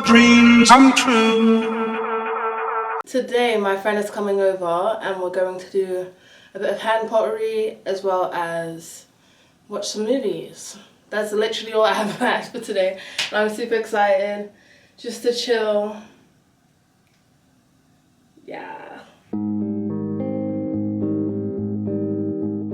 dreams come true. Today my friend is coming over and we're going to do a bit of hand pottery as well as watch some movies. That's literally all I have planned for today. And I'm super excited just to chill. Yeah. You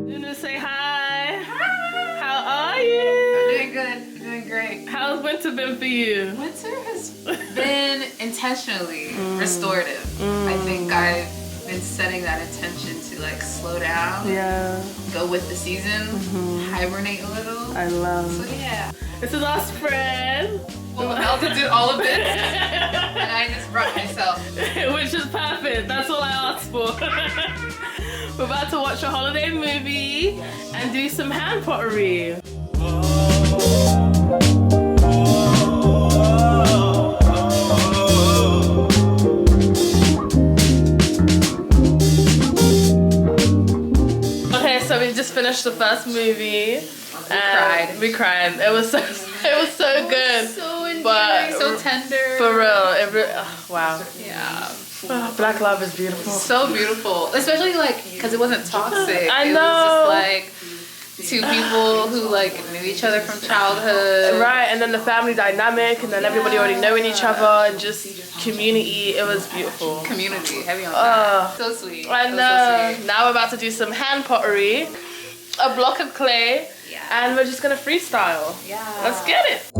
want to say hi? Hi! How are you? I'm doing good. I'm doing great. How's winter been for you? Winter has been intentionally restorative. I think I've been setting that intention to like slow down, go with the season, hibernate a little. I love. So yeah. This is our spread. Well, Imelda did all of this, and I just brought myself. Which is perfect. That's all I asked for. We're about to watch a holiday movie and do some hand pottery. Okay, so we just finished the first movie. We cried. It was so good. So endearing, But so tender. For real. Wow. Yeah. Oh, Black love is beautiful. So beautiful, especially like because it wasn't toxic. I It know. was just like two people who like knew each other from childhood. Right, and then the family dynamic, and then everybody already knowing each other, and just community. It was beautiful. Community, heavy on that. So sweet. I So, know. so sweet. Now we're about to do some hand pottery, a block of clay, and we're just gonna freestyle. Yeah. Let's get it.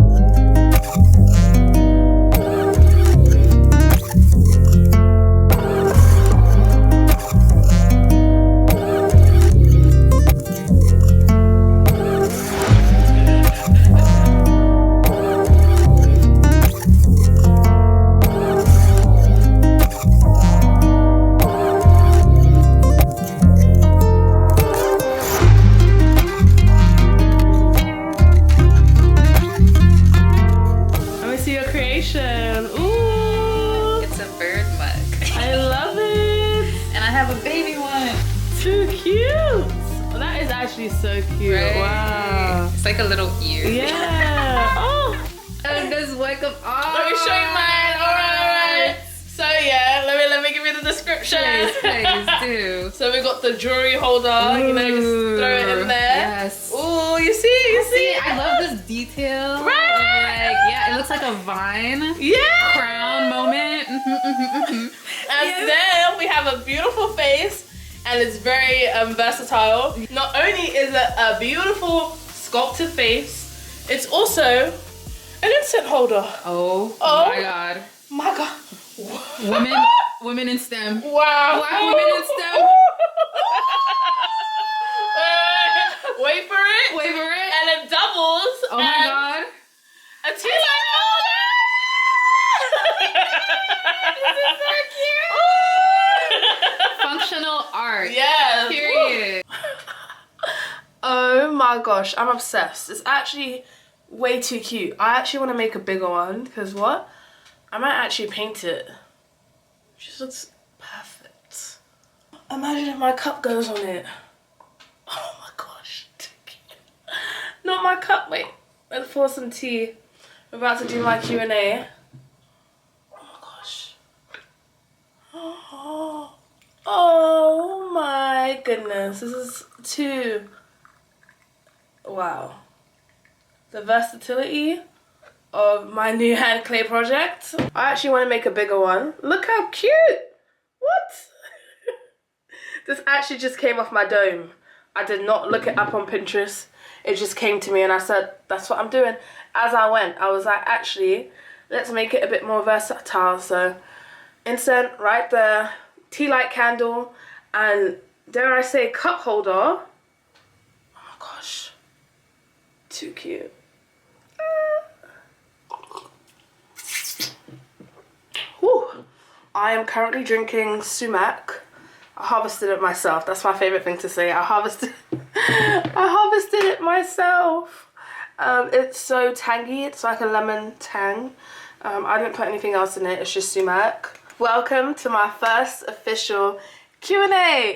Ooh, It's a bird mug. I love it. And I have a baby one. Too cute. Well, that is actually so cute. Right? Wow. It's like a little ear. Yeah. Oh. And just wake up. Oh. Let me show you mine. All right. So yeah, let me give you the description. Please do. So we got the jewelry holder. You know, just throw it in there. Yes. Ooh, you see. I love this detail. Right. Of like, yeah, it looks like a vine. Yeah. Crown moment. And then we have a beautiful face, and it's very versatile. Not only is it a beautiful sculpted face, it's also an incense holder. Oh my god. My God. Women in STEM. Wow. Black women in STEM. Wait for it. Wait for it. And it doubles. Oh my god. A tea-light holder. This is so cute. Functional art. Yes. Period. Oh my gosh, I'm obsessed. It's actually way too cute. I actually want to make a bigger one because what? I might actually paint it. It just looks perfect. Imagine if my cup goes on it. Oh my gosh, too cute. Not my cup, wait. Let's pour some tea. We're about to do my Q&A. Oh my gosh. Oh my goodness, this is too... Wow. The versatility of my new hand clay project. I actually want to make a bigger one. Look how cute! What? This actually just came off my dome. I did not look it up on Pinterest. It just came to me and I said, that's what I'm doing. As I went, I was like, actually, let's make it a bit more versatile. So, incense right there, tea light candle, and dare I say, cup holder. Oh my gosh. Too cute. Whew. I am currently drinking sumac. I harvested it myself. That's my favorite thing to say. I harvested it myself. It's so tangy. It's like a lemon tang. I didn't put anything else in it. It's just sumac. Welcome to my first official Q&A.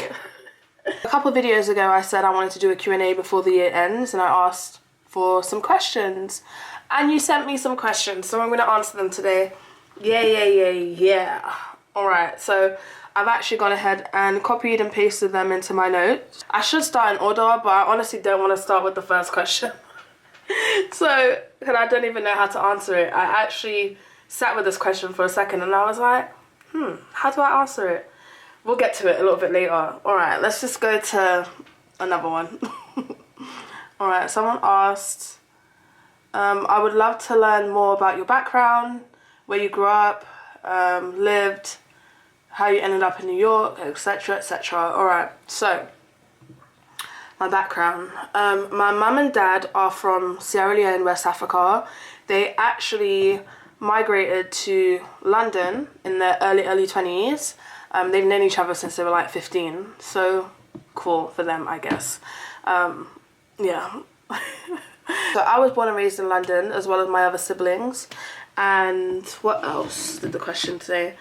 A couple of videos ago I said I wanted to do a Q&A before the year ends, and I asked for some questions. And you sent me some questions, so I'm going to answer them today. Yeah. Alright, so I've actually gone ahead and copied and pasted them into my notes. I should start in order, but I honestly don't want to start with the first question. So, because I don't even know how to answer it. I actually sat with this question for a second and I was like, how do I answer it? We'll get to it a little bit later. Alright, let's just go to another one. Alright, someone asked, I would love to learn more about your background, where you grew up, lived, how you ended up in New York, etc, etc. Alright, so my background. My mum and dad are from Sierra Leone, West Africa. They actually migrated to London in their early 20s. They've known each other since they were like 15. So cool for them, I guess. Yeah. So I was born and raised in London, as well as my other siblings. And what else did the question say?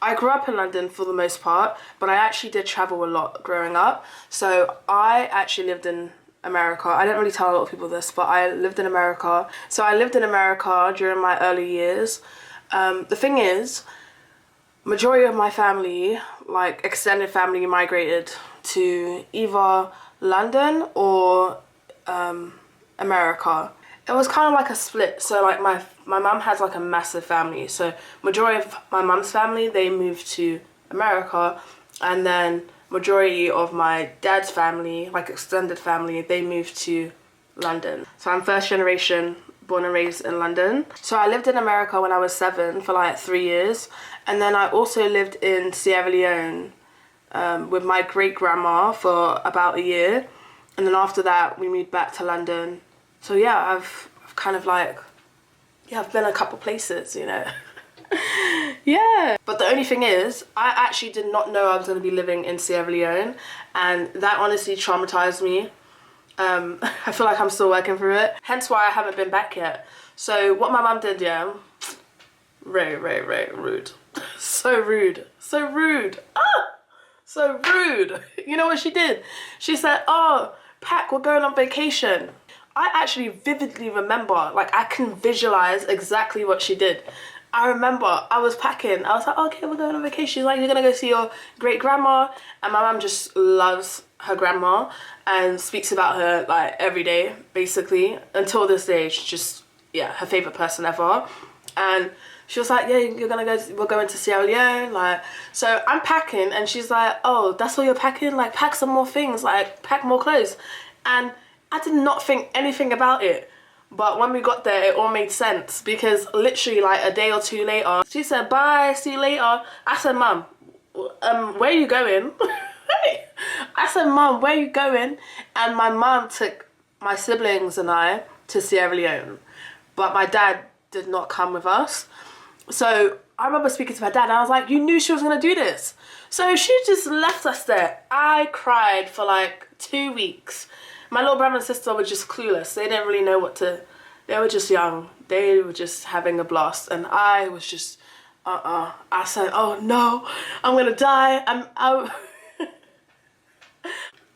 I grew up in London for the most part, but I actually did travel a lot growing up. So I actually lived in America. I don't really tell a lot of people this, but I lived in America. So I lived in America during my early years. The thing is, majority of my family, like extended family, migrated to either London or America. It was kind of like a split. So like my mum has like a massive family. So majority of my mum's family, they moved to America, and then majority of my dad's family, like extended family, they moved to London. So I'm first generation born and raised in London. So I lived in America when I was 7 for like 3 years, and then I also lived in Sierra Leone with my great grandma for about a year, and then after that we moved back to London. So yeah, I've kind of like, yeah, I've been a couple places, you know. Yeah. But the only thing is, I actually did not know I was going to be living in Sierra Leone, and that honestly traumatized me. I feel like I'm still working through it, hence why I haven't been back yet. So what my mum did, yeah, rude. So rude. So rude. So rude. You know what she did? She said, oh, Pac, we're going on vacation. I actually vividly remember, like I can visualize exactly what she did. I remember I was packing. I was like, okay, we're going on vacation. She's like, you're gonna go see your great grandma. And my mum just loves her grandma and speaks about her like every day, basically. Until this day, she's just, yeah, her favorite person ever. And she was like, yeah, you're gonna go, we're going to Sierra Leone. Like, so I'm packing and she's like, oh, that's all you're packing? Like, pack some more things, like pack more clothes. And I did not think anything about it. But when we got there, it all made sense, because literally like a day or two later, she said, bye, see you later. I said, Mum, where are you going? I said, Mum, where are you going? And my mum took my siblings and I to Sierra Leone, but my dad did not come with us. So I remember speaking to my dad and I was like, you knew she was gonna do this. So she just left us there. I cried for like 2 weeks. My little brother and sister were just clueless. They didn't really know what to, they were just young. They were just having a blast. And I was just, I said, oh no, I'm gonna die.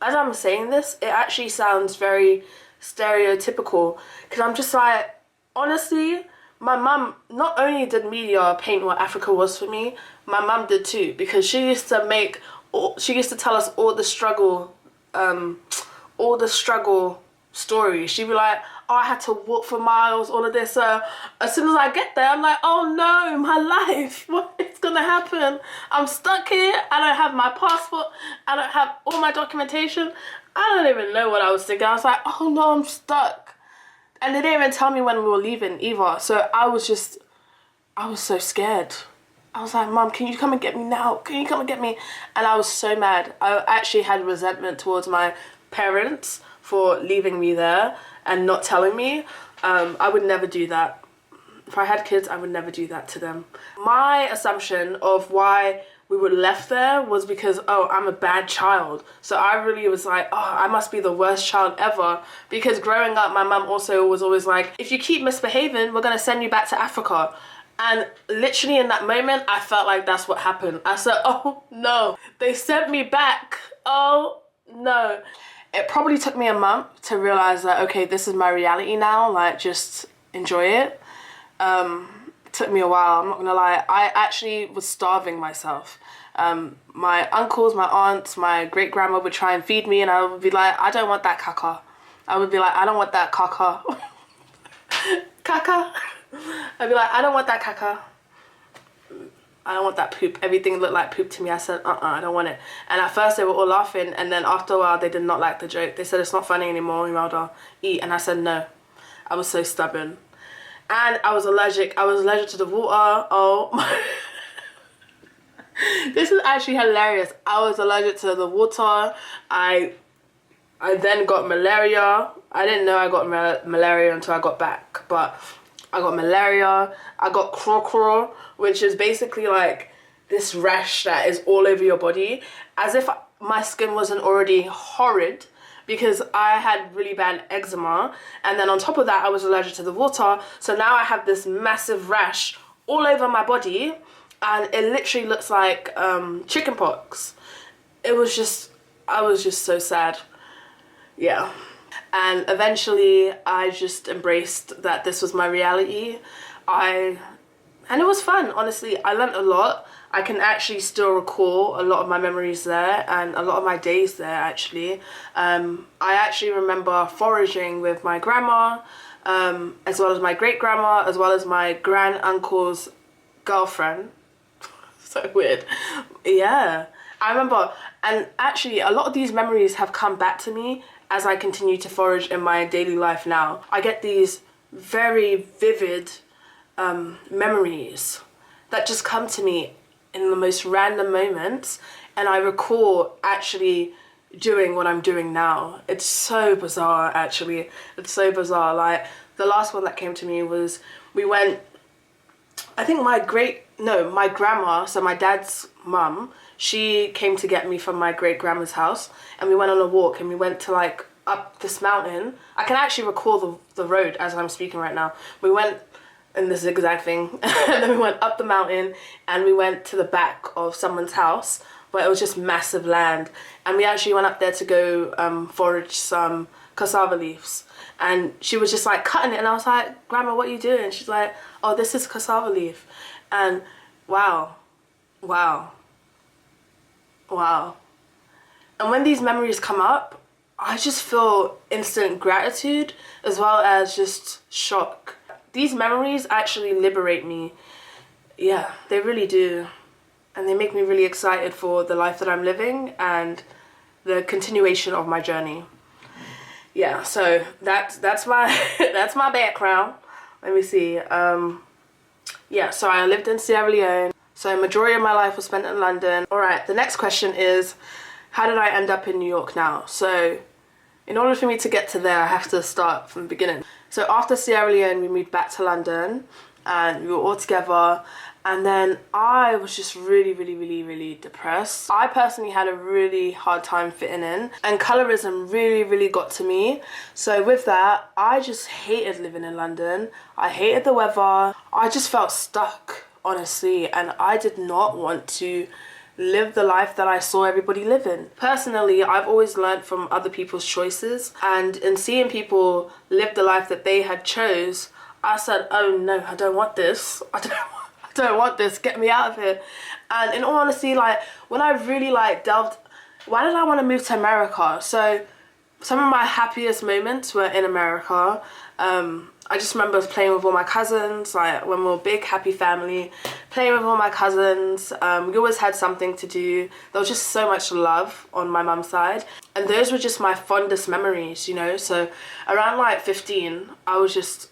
As I'm saying this, it actually sounds very stereotypical, because I'm just like, honestly, my mum, not only did media paint what Africa was for me, my mum did too, because she used to tell us all the struggle stories. She'd be like, oh, I had to walk for miles, all of this. So as soon as I get there, I'm like, oh no, my life, what is gonna happen? I'm stuck here. I don't have my passport. I don't have all my documentation. I don't even know what I was thinking. I was like, oh no, I'm stuck. And they didn't even tell me when we were leaving either. So I was so scared. I was like, Mum, can you come and get me now? Can you come and get me? And I was so mad. I actually had resentment towards my parents for leaving me there and not telling me. I would never do that. If I had kids, I would never do that to them. My assumption of why we were left there was because, oh, I'm a bad child. So I really was like, oh, I must be the worst child ever. Because growing up, my mum also was always like, if you keep misbehaving, we're gonna send you back to Africa. And literally in that moment, I felt like that's what happened. I said, oh no, they sent me back. Oh no. It probably took me a month to realize that, okay, this is my reality now, like just enjoy it. took me a while, I'm not gonna lie. I actually was starving myself. My uncles, my aunts, my great grandma would try and feed me, and I would be like, I don't want that caca. I would be like, I don't want that caca. Caca. I'd be like, I don't want that caca. I don't want that poop. Everything looked like poop to me. I said, I don't want it. And at first they were all laughing, and then after a while they did not like the joke. They said, it's not funny anymore, Imelda, eat. And I said no. I was so stubborn. And I was allergic. I was allergic to the water. Oh my. This is actually hilarious. I was allergic to the water. I then got malaria. I didn't know I got malaria until I got back, but I got malaria. I got grwm, which is basically like this rash that is all over your body, as if my skin wasn't already horrid, because I had really bad eczema, and then on top of that I was allergic to the water, so now I have this massive rash all over my body, and it literally looks like chicken pox. I was just so sad. Yeah. And eventually I just embraced that this was my reality. And it was fun, honestly. I learned a lot. I can actually still recall a lot of my memories there, and a lot of my days there, actually. I actually remember foraging with my grandma, as well as my great grandma, as well as my grand uncle's girlfriend. So weird. Yeah. I remember, and actually a lot of these memories have come back to me as I continue to forage in my daily life now. I get these very vivid memories that just come to me in the most random moments, and I recall actually doing what I'm doing now. It's so bizarre, actually. It's so bizarre. Like, the last one that came to me was, we went, I think my grandma, so my dad's mum, she came to get me from my great grandma's house, and we went on a walk, and we went to like up this mountain. I can actually recall the road as I'm speaking right now. We went in this zigzag thing, and then we went up the mountain, and we went to the back of someone's house where it was just massive land, and we actually went up there to go forage some cassava leaves, and she was just like cutting it, and I was like, Grandma, what are you doing? She's like, oh, this is cassava leaf. And wow. And when these memories come up, I just feel instant gratitude as well as just shock. These memories actually liberate me. Yeah, they really do. And they make me really excited for the life that I'm living and the continuation of my journey. Yeah, so that's my that's my background. Let me see. Yeah, so I lived in Sierra Leone. So majority of my life was spent in London. All right, the next question is, how did I end up in New York now? So in order for me to get to there, I have to start from the beginning. So after Sierra Leone, we moved back to London, and we were all together. And then I was just really depressed. I personally had a really hard time fitting in, and colorism really got to me. So with that, I just hated living in London. I hated the weather. I just felt stuck, honestly, and I did not want to live the life that I saw everybody living. Personally, I've always learned from other people's choices, and in seeing people live the life that they had chose, I said, oh no, I don't want this. I don't want this, get me out of here. And in all honesty, like, when I really like delved, why did I want to move to America? So some of my happiest moments were in America. I just remember playing with all my cousins, like when we were a big happy family, playing with all my cousins. We always had something to do. There was just so much love on my mum's side, and those were just my fondest memories, you know. So around like 15, I was just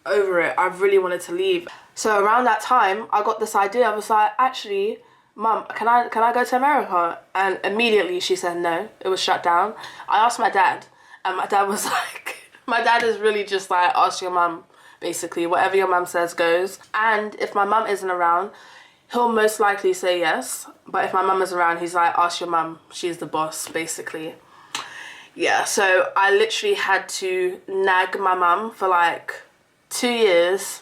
over it. I really wanted to leave. So around that time, I got this idea. I was like, actually, Mum, can I go to America? And immediately she said no, it was shut down. I asked my dad, and my dad was like, my dad is really just like, ask your mum, basically. Whatever your mum says goes. And if my mum isn't around, he'll most likely say yes. But if my mum is around, he's like, ask your mum, she's the boss, basically. Yeah, so I literally had to nag my mum for like 2 years,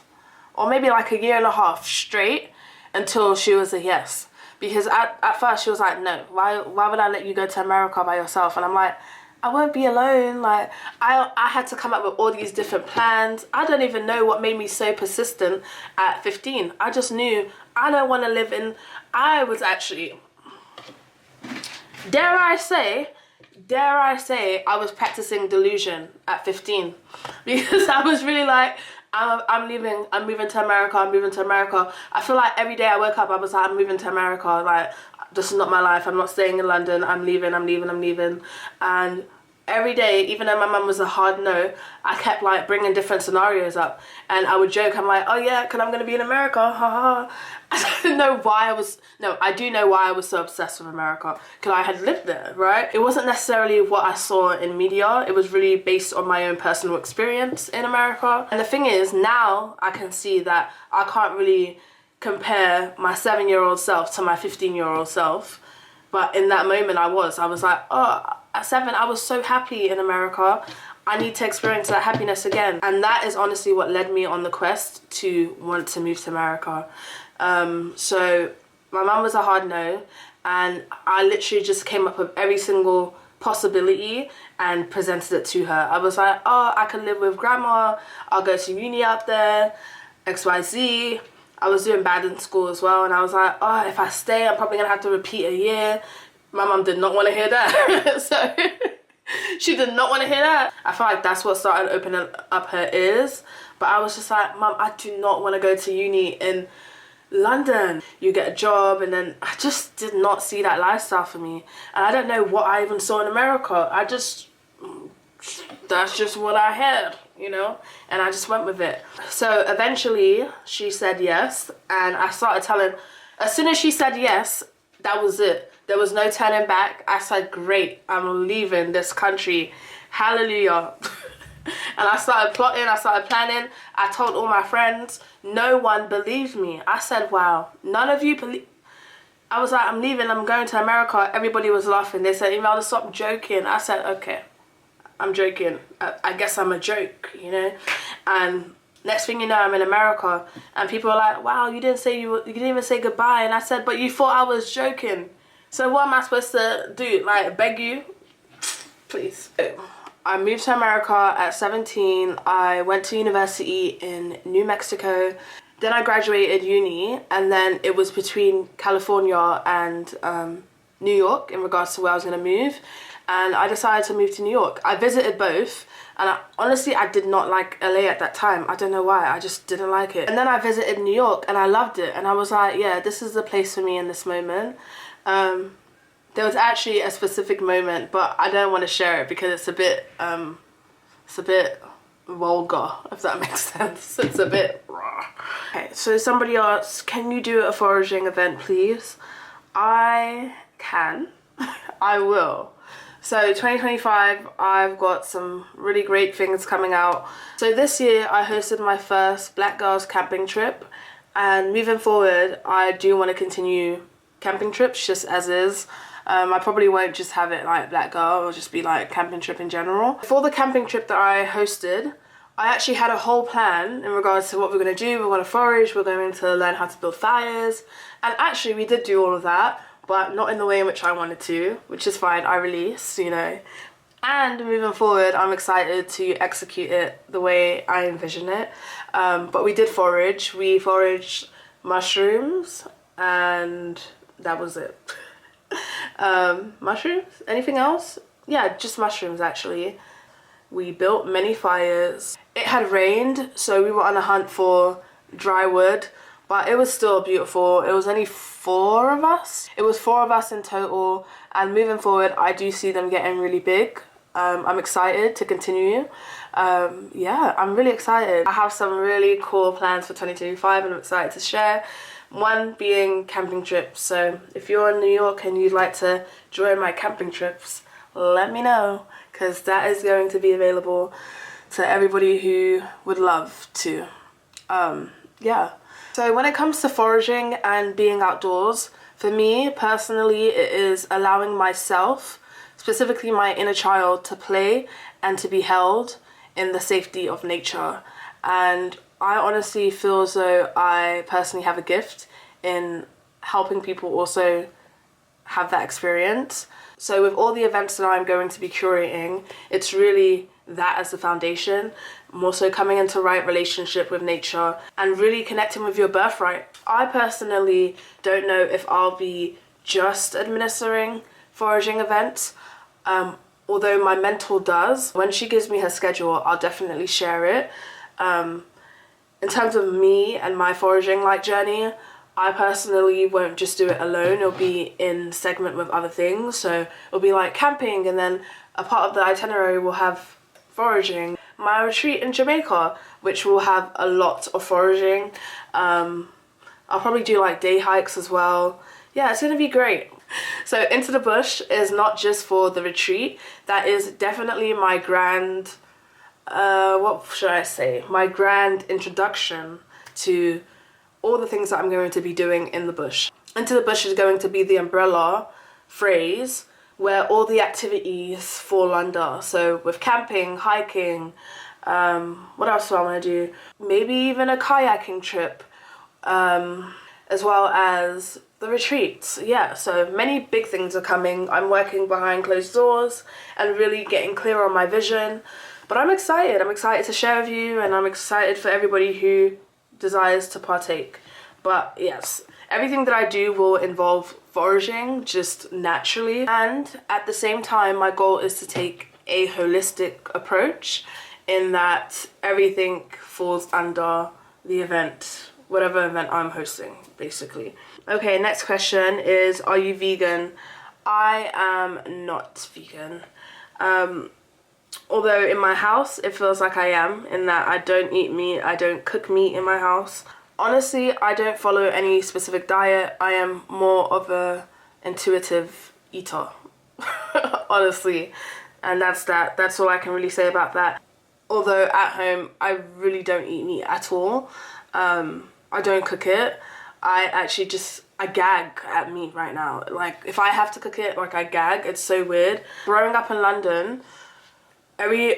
or maybe like a year and a half straight, until she was a yes. Because at first she was like, no, why would I let you go to America by yourself? And I'm like, I won't be alone. Like, I had to come up with all these different plans. I don't even know what made me so persistent at 15. I just knew I don't want to live in... I was actually... Dare I say, I was practicing delusion at 15. Because I was really like, I'm leaving, I'm moving to America, I'm moving to America. I feel like every day I woke up, I was like, I'm moving to America. Like, this is not my life. I'm not staying in London. I'm leaving. And every day, even though my mum was a hard no, I kept like bringing different scenarios up. And I would joke, I'm like, oh yeah, because I'm going to be in America. Ha ha. I don't know why I was, no, I do know why I was so obsessed with America. Because I had lived there, right? It wasn't necessarily what I saw in media. It was really based on my own personal experience in America. And the thing is, now I can see that I can't really compare my 7-year-old self to my 15-year-old self. But in that moment I was like, oh, at 7 I was so happy in America. I need to experience that happiness again. And that is honestly what led me on the quest to want to move to America. So my mum was a hard no, and I literally just came up with every single possibility and presented it to her. I was like, oh, I can live with grandma, I'll go to uni out there, XYZ. I was doing bad in school as well, and I was like, oh, if I stay, I'm probably gonna have to repeat a year. My mum did not want to hear that. So she did not want to hear that. I feel like that's what started opening up her ears. But I was just like, Mum, I do not want to go to uni in London. You get a job, and then I just did not see that lifestyle for me. And I don't know what I even saw in America. That's just what I had, you know, and I just went with it. So eventually she said yes, and I started telling, as soon as she said yes, that was it. There was no turning back. I said, great, I'm leaving this country. Hallelujah. And I started plotting, I started planning. I told all my friends. No one believed me. I said, wow, none of you believe. I was like, I'm leaving, I'm going to America. Everybody was laughing. They said, Imelda, stop joking. I said, okay, I'm joking. I guess I'm a joke, you know. And next thing you know, I'm in America, and people are like, wow, you didn't even say goodbye. And I said, but you thought I was joking. So what am I supposed to do? Like, beg you? Please. I moved to America at 17. I went to university in New Mexico. Then I graduated uni, and then it was between California and New York in regards to where I was going to move. And I decided to move to New York. I visited both, and honestly, I did not like LA at that time. I don't know why, I just didn't like it. And then I visited New York, and I loved it. And I was like, yeah, this is the place for me in this moment. There was actually a specific moment, but I don't want to share it because it's a bit vulgar, if that makes sense. It's a bit raw. Okay, so somebody asked, can you do a foraging event, please? I can. I will. So 2025, I've got some really great things coming out. So this year, I hosted my first Black Girls camping trip. And moving forward, I do want to continue camping trips just as is. I probably won't just have it like Black Girl, it'll just be like camping trip in general. For the camping trip that I hosted, I actually had a whole plan in regards to what we're going to do. We're going to forage, we're going to learn how to build fires. And actually we did do all of that, but not in the way in which I wanted to, which is fine, I release, you know. And moving forward, I'm excited to execute it the way I envision it. But we did forage. We foraged mushrooms, and that was it. Mushrooms? Anything else? Yeah, just mushrooms actually. We built many fires. It had rained, so we were on a hunt for dry wood, but it was still beautiful. It was only 4 of us. It was 4 of us in total, and moving forward, I do see them getting really big. I'm excited to continue. Yeah, I'm really excited. I have some really cool plans for 2025 and I'm excited to share. One being camping trips. So if you're in New York and you'd like to join my camping trips, let me know, because that is going to be available to everybody who would love to. Yeah. So when it comes to foraging and being outdoors, for me personally, it is allowing myself, specifically my inner child, to play and to be held in the safety of nature. And I honestly feel as though I personally have a gift in helping people also have that experience. So with all the events that I'm going to be curating, it's really that as the foundation, more so coming into right relationship with nature and really connecting with your birthright. I personally don't know if I'll be just administering foraging events, although my mentor does. When she gives me her schedule, I'll definitely share it. In terms of me and my foraging journey, I personally won't just do it alone. It'll be in segment with other things. So it'll be like camping, and then a part of the itinerary will have foraging. My retreat in Jamaica, which will have a lot of foraging. I'll probably do like day hikes as well. Yeah, it's gonna be great. So Into the Bush is not just for the retreat. That is definitely my grand, what should I say? My grand introduction to all the things that I'm going to be doing in the bush. Into the Bush is going to be the umbrella phrase where all the activities fall under. So with camping, hiking, what else do I want to do? Maybe even a kayaking trip, as well as the retreats. Yeah, so many big things are coming. I'm working behind closed doors and really getting clear on my vision. But I'm excited. I'm excited to share with you, and I'm excited for everybody who desires to partake. But yes, everything that I do will involve foraging just naturally. And at the same time, my goal is to take a holistic approach in that everything falls under the event, whatever event I'm hosting, basically. Okay, next question is, are you vegan? I am not vegan. Although in my house, it feels like I am, in that I don't eat meat, I don't cook meat in my house. Honestly, I don't follow any specific diet. I am more of a intuitive eater, honestly. And that's that. That's all I can really say about that. Although at home, I really don't eat meat at all. I don't cook it. I gag at meat right now. Like, if I have to cook it, I gag. It's so weird. Growing up in London,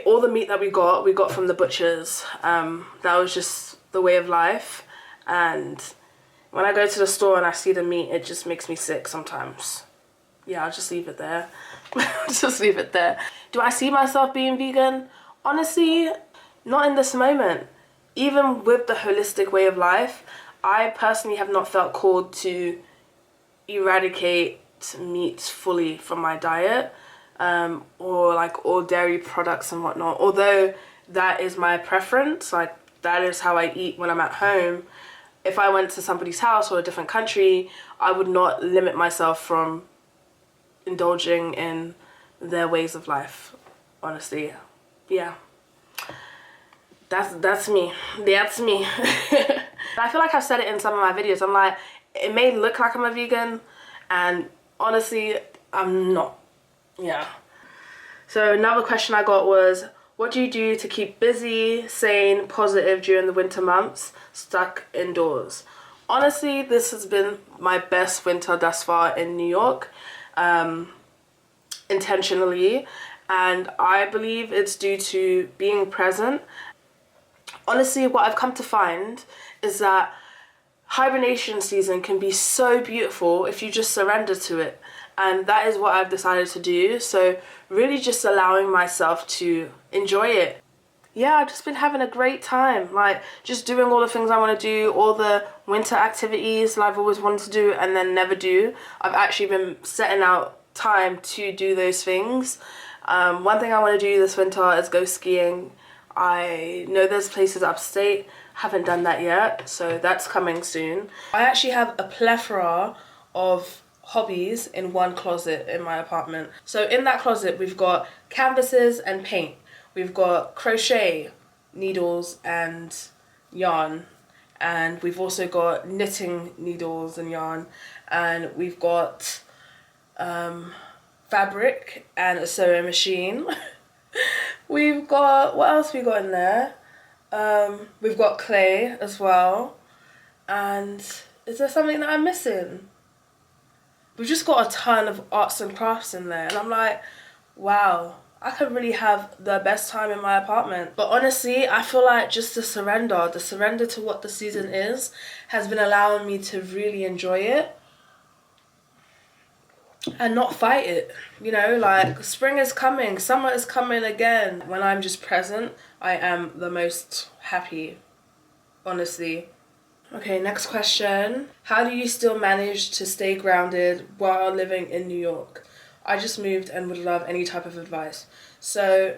all the meat that we got from the butchers. That was just the way of life. And when I go to the store and I see the meat, it just makes me sick sometimes. Yeah, I'll just leave it there. Just leave it there. Do I see myself being vegan? Honestly, not in this moment. Even with the holistic way of life, I personally have not felt called to eradicate meat fully from my diet, or all dairy products and whatnot. Although that is my preference, that is how I eat when I'm at home. If I went to somebody's house or a different country, I would not limit myself from indulging in their ways of life, honestly. Yeah. That's me. That's me. I feel like I've said it in some of my videos. I'm like, it may look like I'm a vegan, and honestly, I'm not. Yeah. So another question I got was, what do you do to keep busy, sane, positive during the winter months, stuck indoors? Honestly, this has been my best winter thus far in New York, intentionally, and I believe it's due to being present. Honestly, what I've come to find is that hibernation season can be so beautiful if you just surrender to it. And that is what I've decided to do. So really just allowing myself to enjoy it. Yeah, I've just been having a great time. Just doing all the things I want to do, all the winter activities that I've always wanted to do and then never do. I've actually been setting out time to do those things. One thing I want to do this winter is go skiing. I know there's places upstate, haven't done that yet, so that's coming soon. I actually have a plethora of hobbies in one closet in my apartment. So in that closet, we've got canvases and paint. We've got crochet, needles and yarn. And we've also got knitting needles and yarn. And we've got fabric and a sewing machine. We've got, what else we got in there? We've got clay as well. And is there something that I'm missing? We've just got a ton of arts and crafts in there. And I'm like, wow, I could really have the best time in my apartment. But honestly, I feel like just the surrender to what the season is, has been allowing me to really enjoy it. and not fight it. You know, like spring is coming, summer is coming again. When I'm just present, I am the most happy, honestly. Okay, next question. How do you still manage to stay grounded while living in New York? I just moved and would love any type of advice. So,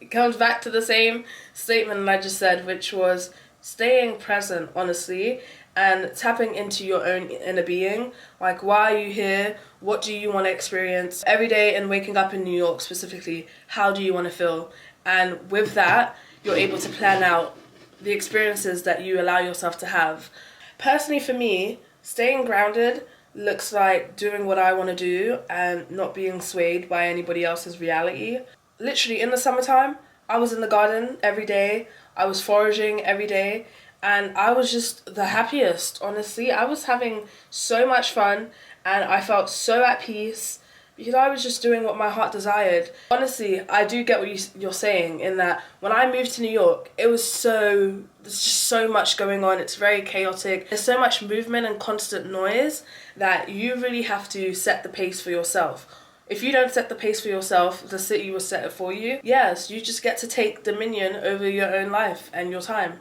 it comes back to the same statement I just said, which was staying present, honestly, and tapping into your own inner being. Like, why are you here? What do you want to experience? Every day and waking up in New York specifically, how do you want to feel? And with that, you're able to plan out the experiences that you allow yourself to have. Personally, for me, staying grounded looks like doing what I want to do and not being swayed by anybody else's reality. Literally, in the summertime, I was in the garden every day. I was foraging every day. And I was just the happiest, honestly. I was having so much fun and I felt so at peace because I was just doing what my heart desired. Honestly, I do get what you're saying in that when I moved to New York, there's just so much going on. It's very chaotic. There's so much movement and constant noise that you really have to set the pace for yourself. If you don't set the pace for yourself, the city will set it for you. Yes, you just get to take dominion over your own life and your time.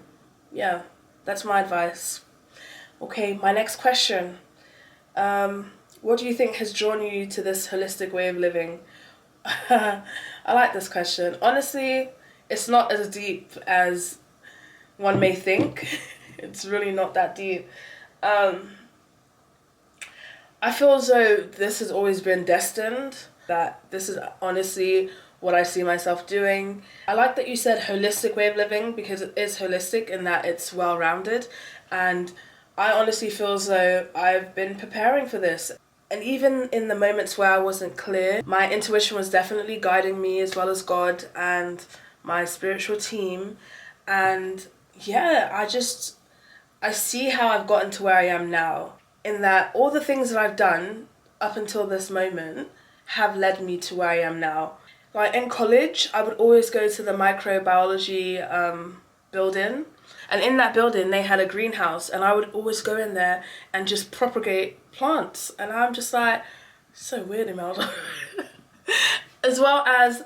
Yeah, that's my advice. Okay, my next question. What do you think has drawn you to this holistic way of living? I like this question. Honestly, it's not as deep as one may think. It's really not that deep. I feel as though this has always been destined, that this is honestly what I see myself doing. I like that you said holistic way of living because it is holistic in that it's well-rounded, and I honestly feel as though I've been preparing for this. And even in the moments where I wasn't clear, my intuition was definitely guiding me as well as God and my spiritual team. And yeah, I see how I've gotten to where I am now, in that all the things that I've done up until this moment have led me to where I am now. Like in college, I would always go to the microbiology building. And in that building, they had a greenhouse, and I would always go in there and just propagate plants. And I'm just like, so weird, Imelda. As well as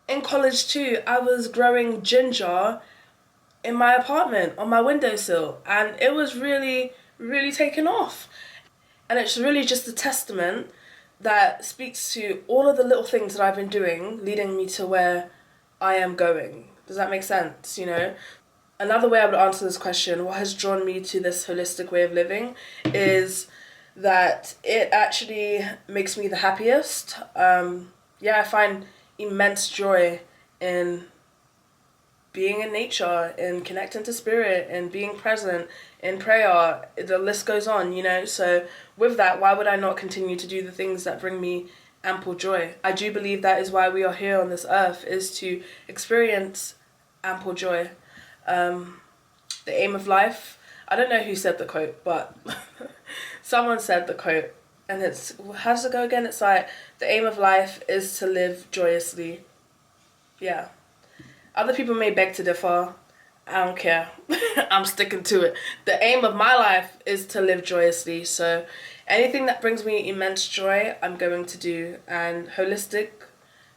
in college too, I was growing ginger in my apartment on my windowsill, and it was really, really taking off. And it's really just a testament that speaks to all of the little things that I've been doing, leading me to where I am going. Does that make sense, you know? Another way I would answer this question, what has drawn me to this holistic way of living, is that it actually makes me the happiest. I find immense joy in being in nature, in connecting to spirit, in being present, in prayer. The list goes on, you know? So with that, why would I not continue to do the things that bring me ample joy? I do believe that is why we are here on this earth, is to experience ample joy. The aim of life, I don't know who said the quote, but someone said the quote, and it's, how does it go again? It's like, the aim of life is to live joyously. Yeah. Other people may beg to differ. I don't care. I'm sticking to it. The aim of my life is to live joyously. So anything that brings me immense joy, I'm going to do. And the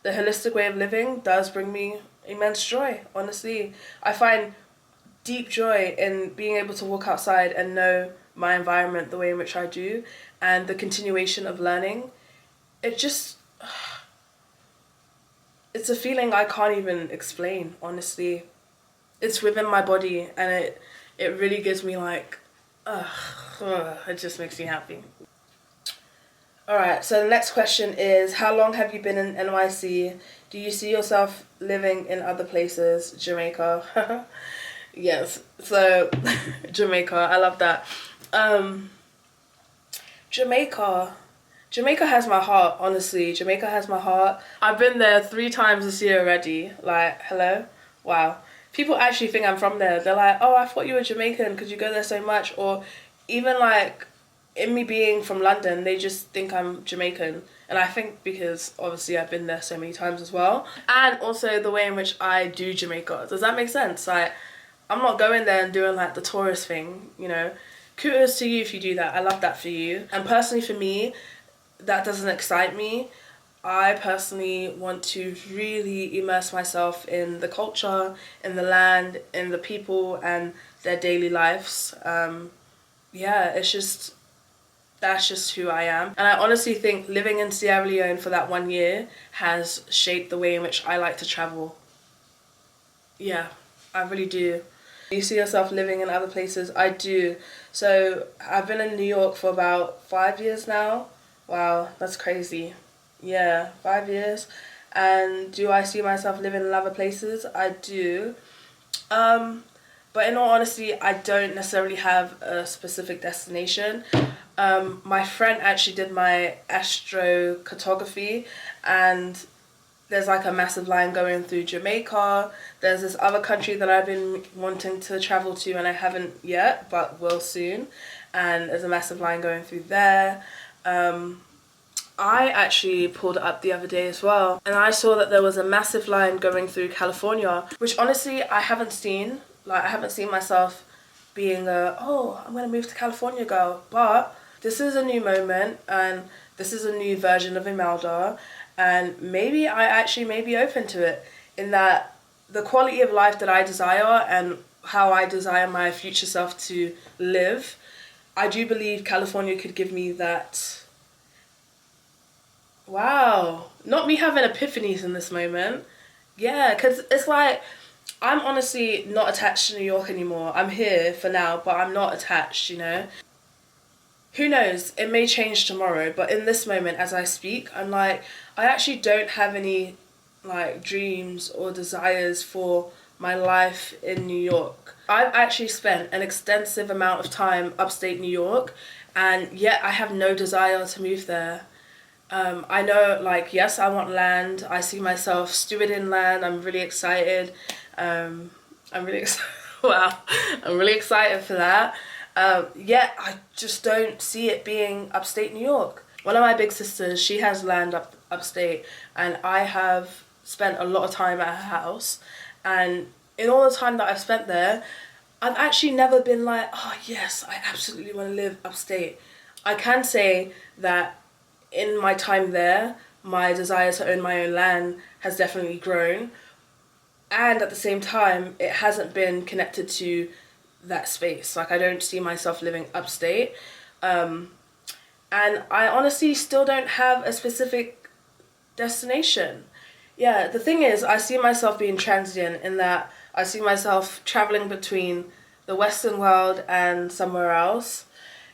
holistic way of living does bring me immense joy, honestly. I find deep joy in being able to walk outside and know my environment the way in which I do, and the continuation of learning. It's a feeling I can't even explain, honestly. It's within my body, and it really gives me like, it just makes me happy. Alright, so the next question is, how long have you been in NYC? Do you see yourself living in other places? Jamaica. Yes, so Jamaica, I love that. Jamaica has my heart, honestly. Jamaica has my heart. I've been there 3 times this year already. Like, hello? Wow. People actually think I'm from there. They're like, oh, I thought you were Jamaican because you go there so much. Or even like, in me being from London, they just think I'm Jamaican. And I think because obviously I've been there so many times as well. And also the way in which I do Jamaica. Does that make sense? Like, I'm not going there and doing like the tourist thing, you know. Kudos to you if you do that. I love that for you. And personally for me, that doesn't excite me. I personally want to really immerse myself in the culture, in the land, in the people and their daily lives. That's just who I am. And I honestly think living in Sierra Leone for that 1 year has shaped the way in which I like to travel. Yeah, I really do. Do you see yourself living in other places? I do. So I've been in New York for about 5 years now. Wow, that's crazy. Yeah, 5 years. And do I see myself living in other places? I do. But in all honesty, I don't necessarily have a specific destination. My friend actually did my astrocartography, and there's like a massive line going through Jamaica. There's this other country that I've been wanting to travel to and I haven't yet, but will soon. And there's a massive line going through there. I actually pulled it up the other day as well, and I saw that there was a massive line going through California, which honestly I haven't seen. Like, I haven't seen myself being I'm gonna move to California girl. But this is a new moment, and this is a new version of Imelda, and maybe I actually may be open to it, in that the quality of life that I desire and how I desire my future self to live, I do believe California could give me that. Wow, not me having epiphanies in this moment. Yeah, because it's like, I'm honestly not attached to New York anymore. I'm here for now, but I'm not attached, you know? Who knows, it may change tomorrow, but in this moment as I speak, I'm like, I actually don't have any like dreams or desires for my life in New York. I've actually spent an extensive amount of time upstate New York, and yet I have no desire to move there. I know, like, yes, I want land. I see myself stewarding land. I'm really excited. I'm really excited. Wow, I'm really excited for that. Yet I just don't see it being upstate New York. One of my big sisters, she has land upstate, and I have spent a lot of time at her house. And in all the time that I've spent there, I've actually never been like, oh yes, I absolutely want to live upstate. I can say that in my time there, my desire to own my own land has definitely grown. And at the same time, it hasn't been connected to that space. Like, I don't see myself living upstate. And I honestly still don't have a specific destination. Yeah, the thing is, I see myself being transient, in that I see myself traveling between the Western world and somewhere else.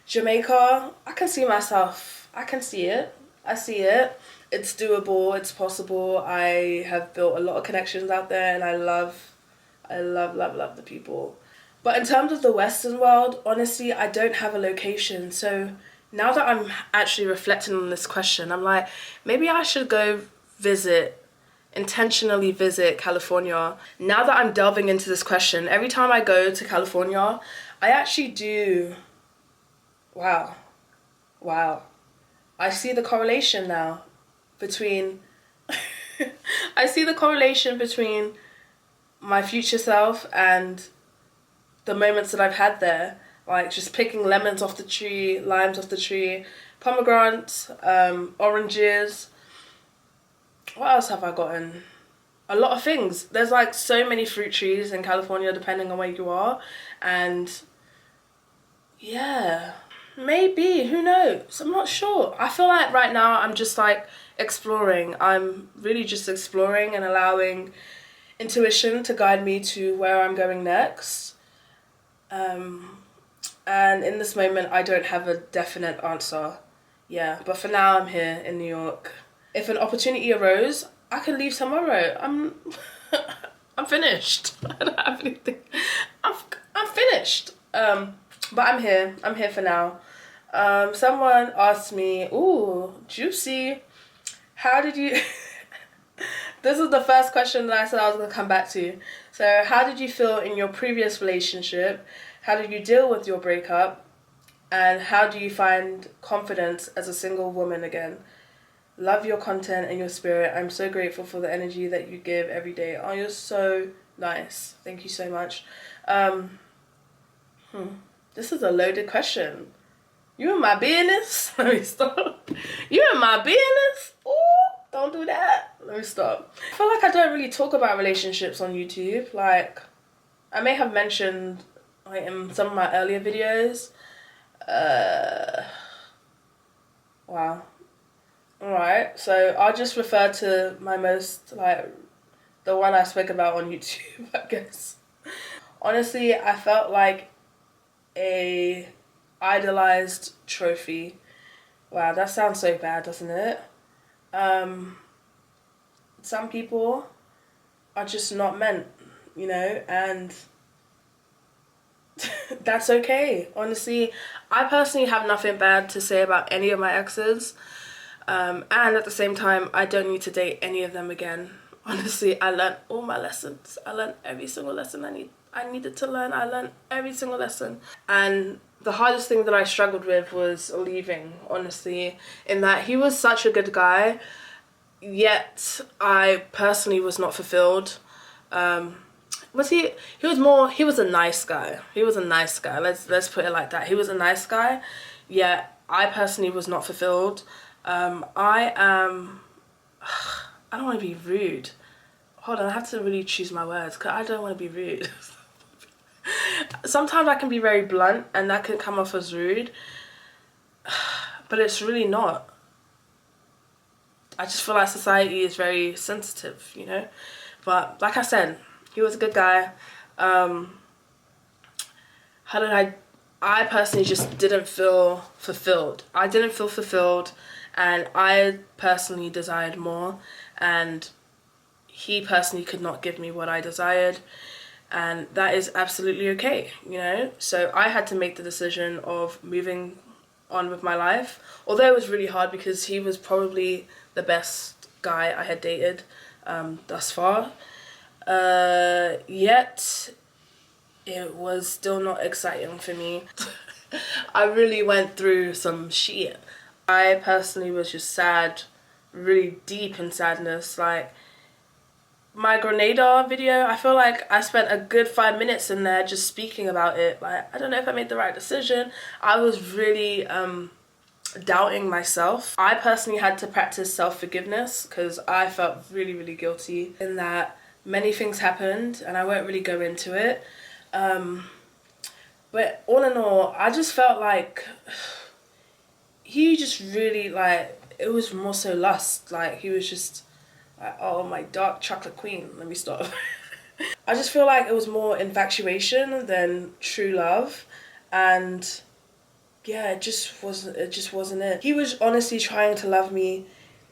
Jamaica, I can see myself. I can see it. I see it. It's doable. It's possible. I have built a lot of connections out there, and I love the people. But in terms of the Western world, honestly, I don't have a location. So now that I'm actually reflecting on this question, I'm like, maybe I should go intentionally visit California. Now that I'm delving into this question, every time I go to California, I actually do. Wow. I see the correlation now between I see the correlation between my future self and the moments that I've had there. Like, just picking lemons off the tree, limes off the tree, pomegranates, oranges. What else have I gotten? A lot of things. There's like so many fruit trees in California, depending on where you are. And yeah, maybe, who knows? I'm not sure. I feel like right now I'm just like exploring. I'm really just exploring and allowing intuition to guide me to where I'm going next. And in this moment, I don't have a definite answer. Yeah, but for now, I'm here in New York. If an opportunity arose, I can leave tomorrow. I'm finished. I don't have anything. I'm finished. But I'm here. I'm here for now. Someone asked me, ooh, juicy. How did you... This is the first question that I said I was going to come back to. So, how did you feel in your previous relationship? How did you deal with your breakup? And how do you find confidence as a single woman again? Love your content and your spirit. I'm so grateful for the energy that you give every day. Oh, you're so nice. Thank you so much. This is a loaded question. You in my business? Let me stop. You in my business? Ooh, don't do that. Let me stop. I feel like I don't really talk about relationships on YouTube. Like, I may have mentioned like in some of my earlier videos. Wow. Alright, so I'll just refer to my most, like, the one I spoke about on YouTube, I guess. Honestly, I felt like a idolized trophy. Wow, that sounds so bad, doesn't it? Some people are just not meant, you know, and that's okay. Honestly, I personally have nothing bad to say about any of my exes. And at the same time, I don't need to date any of them again. Honestly, I learned all my lessons. I learned every single lesson I needed to learn. I learned every single lesson. And the hardest thing that I struggled with was leaving, honestly, in that he was such a good guy, yet I personally was not fulfilled. He was a nice guy. He was a nice guy. Let's put it like that. He was a nice guy, yet I personally was not fulfilled. I don't want to be rude. Hold on, I have to really choose my words because I don't want to be rude. Sometimes I can be very blunt and that can come off as rude, but it's really not. I just feel like society is very sensitive, you know? But like I said, he was a good guy. I personally just didn't feel fulfilled. I didn't feel fulfilled, and I personally desired more, and he personally could not give me what I desired, and that is absolutely okay, you know? So I had to make the decision of moving on with my life, although it was really hard because he was probably the best guy I had dated thus far. Yet it was still not exciting for me. I really went through some shit. I personally was just sad, really deep in sadness. Like, my Grenada video, I feel like I spent a good 5 minutes in there just speaking about it. Like, I don't know if I made the right decision. I was really doubting myself. I personally had to practice self-forgiveness because I felt really, really guilty in that many things happened, and I won't really go into it. But all in all, I just felt like he just really, like, it was more so lust. Like, he was just like, oh, my dark chocolate queen. Let me stop. I just feel like it was more infatuation than true love. And yeah, it just wasn't it. He was honestly trying to love me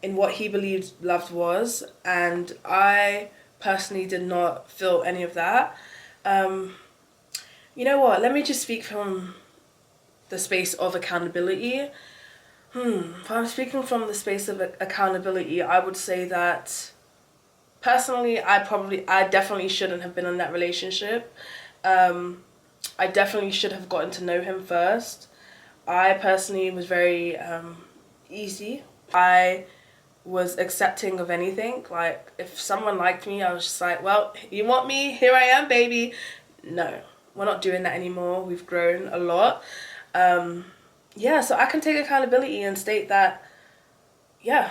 in what he believed love was, and I personally did not feel any of that. You know what? Let me just speak from the space of accountability. If I'm speaking from the space of accountability, I would say that personally, I definitely shouldn't have been in that relationship. I definitely should have gotten to know him first. I personally was very easy. I was accepting of anything. Like, if someone liked me, I was just like, well, you want me? Here I am, baby. No, we're not doing that anymore. We've grown a lot. Yeah, so I can take accountability and state that, yeah,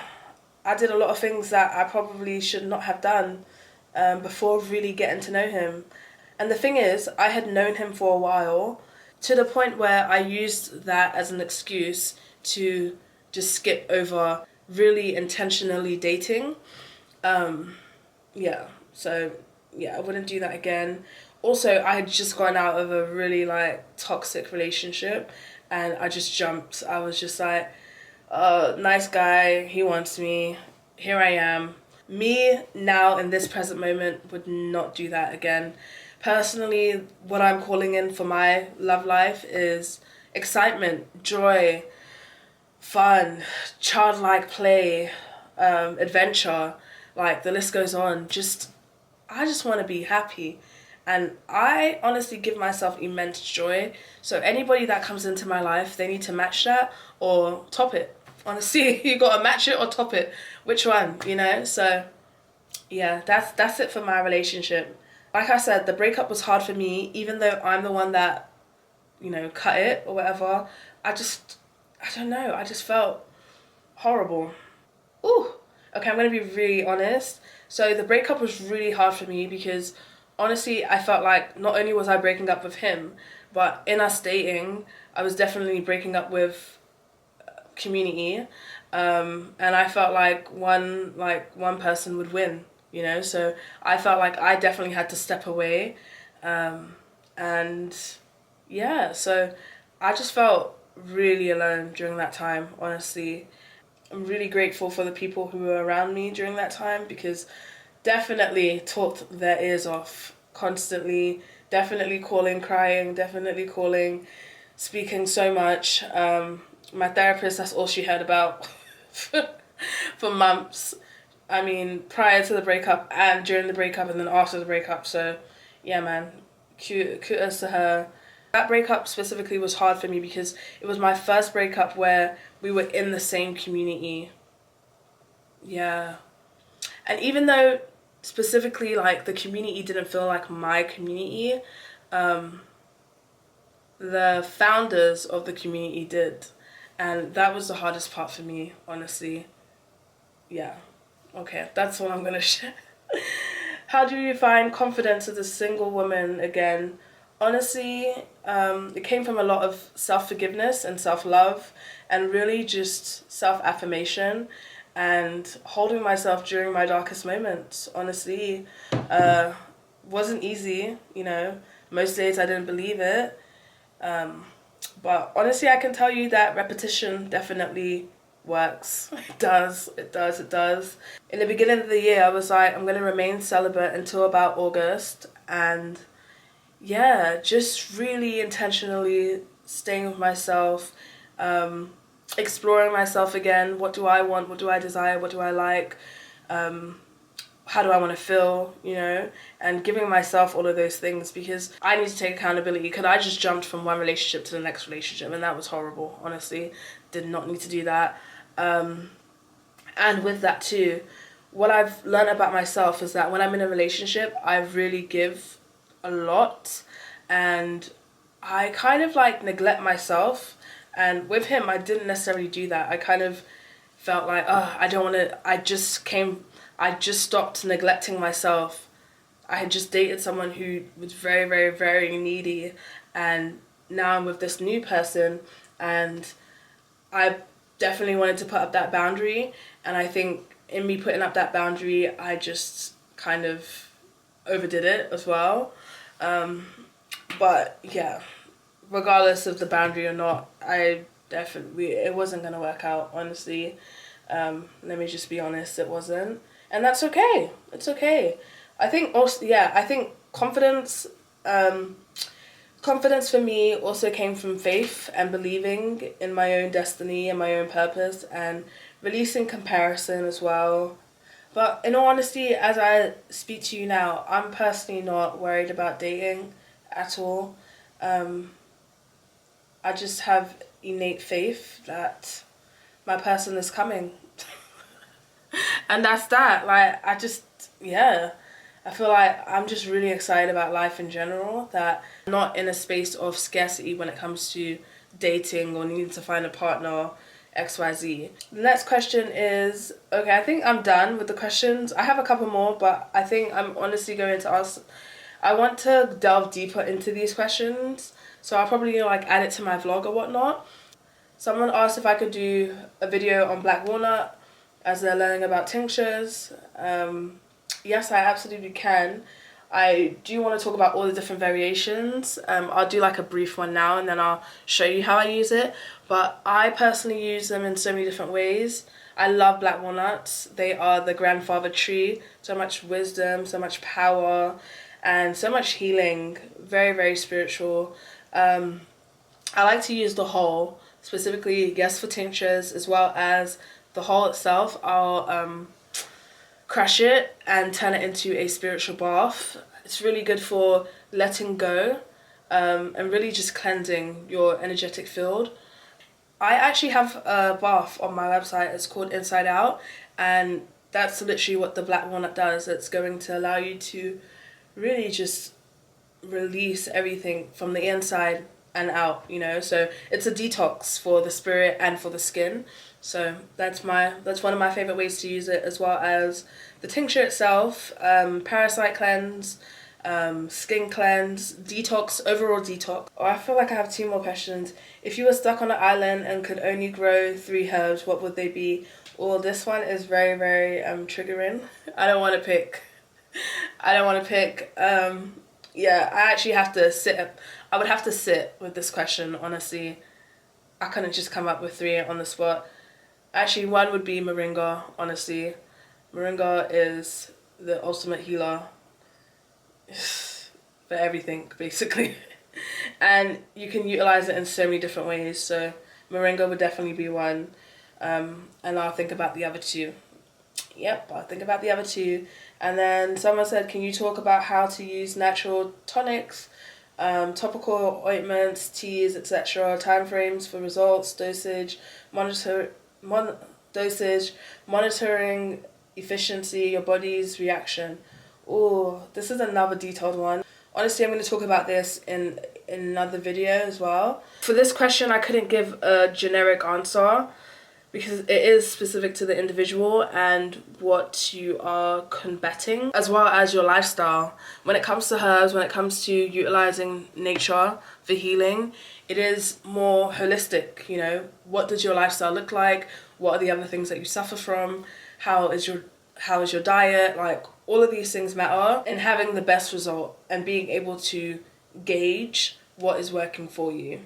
I did a lot of things that I probably should not have done before really getting to know him. And the thing is, I had known him for a while, to the point where I used that as an excuse to just skip over really intentionally dating. Yeah, so yeah, I wouldn't do that again. Also, I had just gotten out of a really, like, toxic relationship, and I just jumped. I was just like, nice guy, he wants me, here I am. Me, now, in this present moment, would not do that again. Personally, what I'm calling in for my love life is excitement, joy, fun, childlike play, adventure, like, the list goes on. I just want to be happy. And I honestly give myself immense joy. So anybody that comes into my life, they need to match that or top it. Honestly, you got to match it or top it. Which one, you know? So yeah, that's it for my relationship. Like I said, the breakup was hard for me, even though I'm the one that, you know, cut it or whatever. I don't know, I just felt horrible. Ooh, okay, I'm gonna be really honest. So the breakup was really hard for me because honestly, I felt like not only was I breaking up with him, but in us dating, I was definitely breaking up with community. And I felt like one person would win, you know? So I felt like I definitely had to step away. And yeah, so I just felt really alone during that time, honestly. I'm really grateful for the people who were around me during that time because definitely talked their ears off constantly, definitely calling, crying, definitely calling, speaking so much. My therapist, that's all she heard about for months. I mean, prior to the breakup and during the breakup and then after the breakup. So, yeah, man, kudos to her. That breakup specifically was hard for me because it was my first breakup where we were in the same community. Yeah. And even though specifically like the community didn't feel like my community, the founders of the community did. And that was the hardest part for me, honestly. Yeah. Okay, that's all I'm gonna share. How do you find confidence as a single woman again? Honestly, it came from a lot of self-forgiveness and self-love and really just self-affirmation and holding myself during my darkest moments. Honestly, wasn't easy, you know. Most days I didn't believe it. But honestly, I can tell you that repetition definitely works. It does, it does, it does. In the beginning of the year, I was like, I'm going to remain celibate until about August. And yeah, just really intentionally staying with myself, exploring myself again. What do I want? What do I desire? What do I like? How do I want to feel, you know, and giving myself all of those things because I need to take accountability because I just jumped from one relationship to the next relationship and that was horrible, honestly. Did not need to do that. And with that too, what I've learned about myself is that when I'm in a relationship, I really give a lot and I kind of like neglect myself. And with him, I didn't necessarily do that. I kind of felt like, oh, I don't want to, I just stopped neglecting myself. I had just dated someone who was very, very, very needy. And now I'm with this new person and I definitely wanted to put up that boundary. And I think in me putting up that boundary, I just kind of overdid it as well. But yeah, regardless of the boundary or not, it wasn't going to work out, honestly. Let me just be honest, it wasn't. And that's okay. It's okay. I think also, yeah, I think confidence, confidence for me also came from faith and believing in my own destiny and my own purpose and releasing comparison as well. But in all honesty, as I speak to you now, I'm personally not worried about dating at all. I just have innate faith that my person is coming. And that's that. Like, yeah. I feel like I'm just really excited about life in general, that I'm not in a space of scarcity when it comes to dating or needing to find a partner, XYZ. The next question is, okay, I think I'm done with the questions. I have a couple more, but I think I'm honestly going to ask, I want to delve deeper into these questions, so I'll probably like add it to my vlog or whatnot. Someone asked if I could do a video on black walnut as they're learning about tinctures. Yes, I absolutely can. I do want to talk about all the different variations. I'll do like a brief one now and then I'll show you how I use it. But I personally use them in so many different ways. I love black walnuts. They are the grandfather tree. So much wisdom, so much power, and so much healing. Very, very spiritual. I like to use the whole, specifically, yes, for tinctures, as well as the whole itself. I'll crush it and turn it into a spiritual bath. It's really good for letting go and really just cleansing your energetic field. I actually have a bath on my website. It's called Inside Out, and that's literally what the black walnut does. It's going to allow you to really just release everything from the inside and out, you know. So it's a detox for the spirit and for the skin. So that's one of my favorite ways to use it, as well as the tincture itself, parasite cleanse, skin cleanse, detox, overall detox. Oh, I feel like I have 2 more questions. If you were stuck on an island and could only grow 3 herbs, what would they be? Well, this one is very, very triggering. I don't want to pick. Yeah, I actually have to sit. I would have to sit with this question, honestly. I couldn't just come up with 3 on the spot. Actually, one would be moringa, honestly. Moringa is the ultimate healer for everything, basically. And you can utilize it in so many different ways. So moringa would definitely be one. And I'll think about the other 2. Yep, I'll think about the other 2. And then someone said, can you talk about how to use natural tonics, topical ointments, teas, etc., timeframes for results, dosage, monitoring efficiency, your body's reaction. Oh, this is another detailed one. Honestly, I'm going to talk about this in another video as well. For this question, I couldn't give a generic answer because it is specific to the individual and what you are combating, as well as your lifestyle. When it comes to herbs, when it comes to utilizing nature for healing, it is more holistic, you know. What does your lifestyle look like? What are the other things that you suffer from? How is your diet? Like, all of these things matter in having the best result and being able to gauge what is working for you.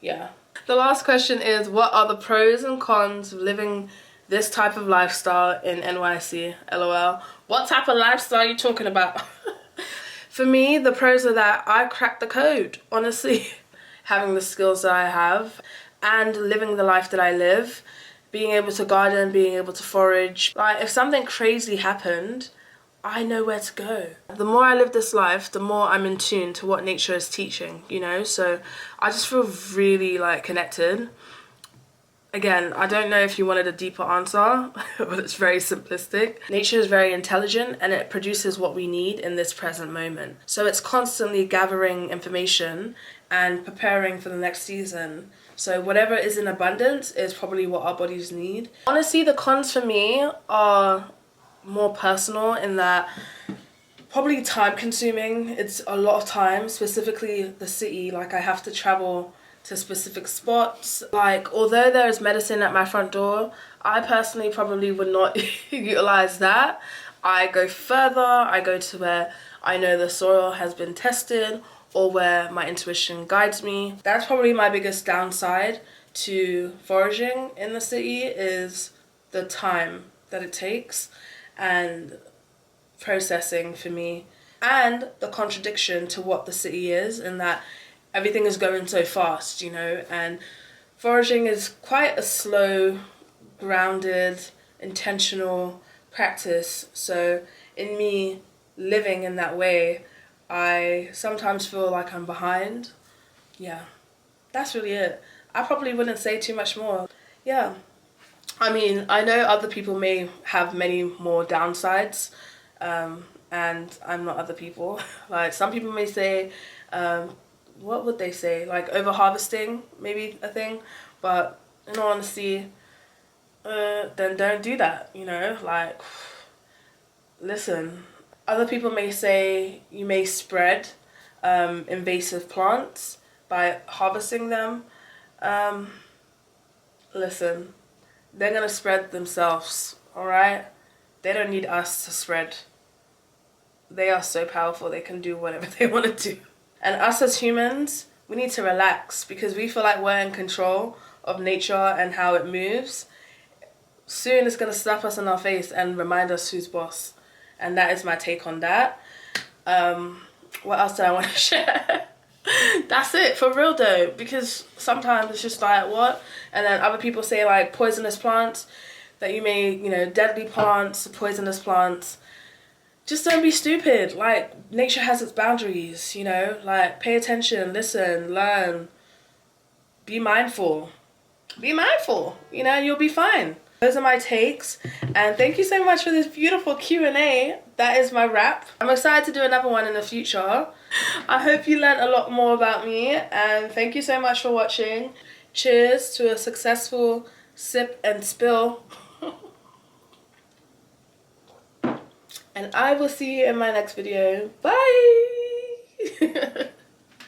Yeah. The last question is, what are the pros and cons of living this type of lifestyle in NYC? LOL. What type of lifestyle are you talking about? For me, the pros are that I cracked the code, honestly. Having the skills that I have and living the life that I live, being able to garden, being able to forage. Like, if something crazy happened, I know where to go. The more I live this life, the more I'm in tune to what nature is teaching, you know? So I just feel really, like, connected. Again, I don't know if you wanted a deeper answer, but it's very simplistic. Nature is very intelligent and it produces what we need in this present moment. So it's constantly gathering information and preparing for the next season. So whatever is in abundance is probably what our bodies need. Honestly, the cons for me are more personal in that probably time consuming. It's a lot of time, specifically the city. Like, I have to travel to specific spots. Like, although there is medicine at my front door, I personally probably would not utilize that. I go further. I go to where I know the soil has been tested or where my intuition guides me. That's probably my biggest downside to foraging in the city, is the time that it takes and processing for me, and the contradiction to what the city is, in that everything is going so fast, you know, and foraging is quite a slow, grounded, intentional practice. So in me living in that way, I sometimes feel like I'm behind. Yeah, that's really it. I probably wouldn't say too much more. Yeah. I mean, I know other people may have many more downsides, and I'm not other people. Like, some people may say, what would they say? Like, over harvesting, maybe a thing. But in all honesty, then don't do that, you know? Like, listen, other people may say you may spread invasive plants by harvesting them. Listen, they're gonna spread themselves, alright? They don't need us to spread. They are so powerful, they can do whatever they want to do. And us as humans, we need to relax because we feel like we're in control of nature and how it moves. Soon it's gonna slap us in our face and remind us who's boss. And that is my take on that. What else do I want to share? That's it, for real though, because sometimes it's just like, what? And then other people say, like, poisonous plants that you may, you know, deadly plants, poisonous plants. Just don't be stupid. Like, nature has its boundaries, you know? Like, pay attention, listen, learn, be mindful. Be mindful, you know, you'll be fine. Those are my takes, and thank you so much for this beautiful Q&A. That is my wrap. I'm excited to do another one in the future. I hope you learned a lot more about me, and thank you so much for watching. Cheers to a successful sip and spill. And I will see you in my next video. Bye!